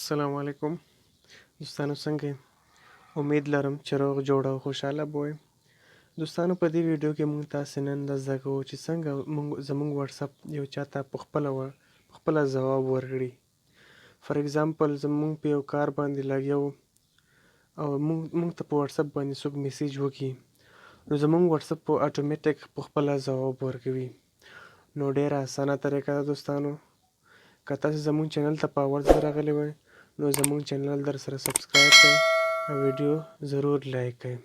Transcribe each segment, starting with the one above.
السلام علیکم دوستانو، څنګه یې؟ امید لرم چې روغ جوړ او خوشحاله به وئ. دوستانو، په دې ویډیو کې موږ تاسې نن دا زده کوو چې څنګه زموږ واتساپ یو چاته په خپله ځواب ورکړي. فار ایگزامپل، زموږ په یو کار باندې لګیا وو او موږ ته په واتساپ باندې څوک میسیج وکړي، نو زموږ واتساپ په اتوماتیک په خپله ځواب ورکوي. نو ډېره اسانه طریقه ده دوستانو. که تاسې زموږ چینل ته په اول ځل راغلي وئ نو زموږ چینل در سره سبسکرایب کړئ او ویډیو ضرور لایک کړئ.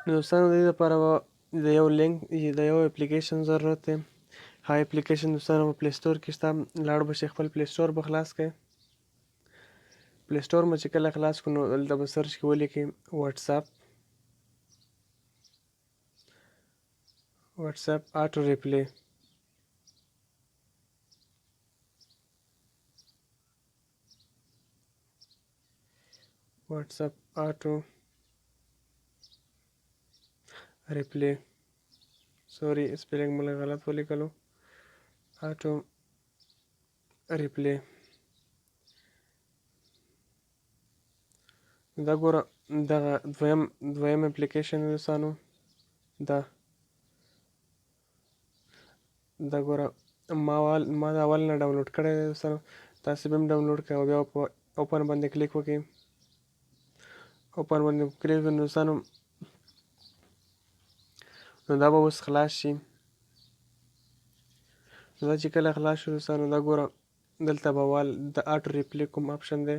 نو دوستانو، د دې لپاره د یو لینک د یو اپلیکیشن ضرورت دی. هغه اپلیکیشن دوستانو په پلی سټور کې شته. لاړ به شئ، خپل پلی سټور به خلاص کړئ. پلی سټور مو چې کله خلاص کړو نو دلته به سرچ کې ولیکئ واتساپ آټو ریپلی. واتساپ آټو ریپلی، سوري سپیلنګ مو لږ غلط ولیکلو. آټو ریپلی دا ګوره، دغه دویم اپلیکیشن دی دوستانو. دا ګوره، ما د اول نه ډاونلوډ کړی دی دوستانو. تاسې به هم ډاونلوډ کړئ او بیا په اوپن باندې کلیک وکړئ. اوپن باندې کلیک وکړئ دوستانو، نو دا به اوس خلاص شي. دا چې کله خلاص شو دوستانو، دا ګوره دلته به د آټو ریپلی کوم آپشن دی،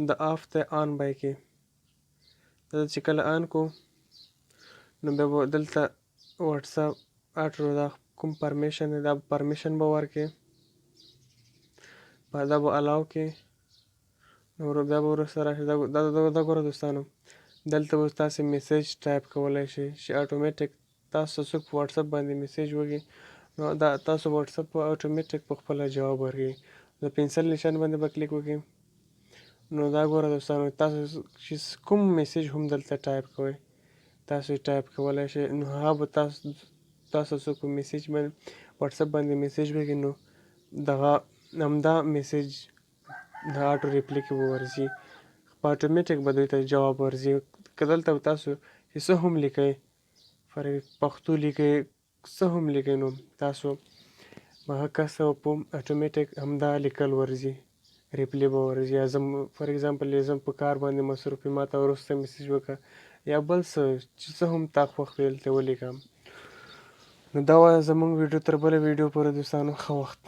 د آف ته آن به یې کړئ. دا چې کله آن کو نو بیا به دلته واتساپ آټو دا کوم پرمیشن دی دا پرمیشن به ورکړئ. دا به الاو کړئ. نو بیا به وروسته راشي. دا ګوره دوستانو، دلته اوس تاسې میسیج ټایپ کولی شئ چې اتوماتیک تاسو څوک په واتساپ باندې میسیج وکړي نو دا تاسو واتساپ په اتوماتیک په خپله جواب ورکوي. د پنسل نشان باندې به کلیک وکړئ. نو دا ګوره دوستانو، تاسو چې کوم میسیج هم دلته ټایپ کوئ تاسو یې ټایپ کولی شئ. نو هغه به تاسو څوک په میسیج باندې واتساپ باندې میسیج وکړي نو دغه همدا میسیج د آټو ریپلی کې به ورځي، په اتوماتیک به دوی ته جواب ورځي. که دلته تاسو چې څه هم لیکئ، پښتو لیکئ، څه هم لیکئ، نو تاسو هغه کس ته په اتوماتیک همدا لیکل ورځي، ریپلی به ورځي. یا فار ایگزامپل زه په کار باندې مصروف یم، ما ته وروسته میسیج وکړه یا بل څه چې څه هم تا خوښ وي دلته ولیکم. نو دا وه زموږ ویډیو. تر بله ویډیو پورې دوستانو ښه وخت.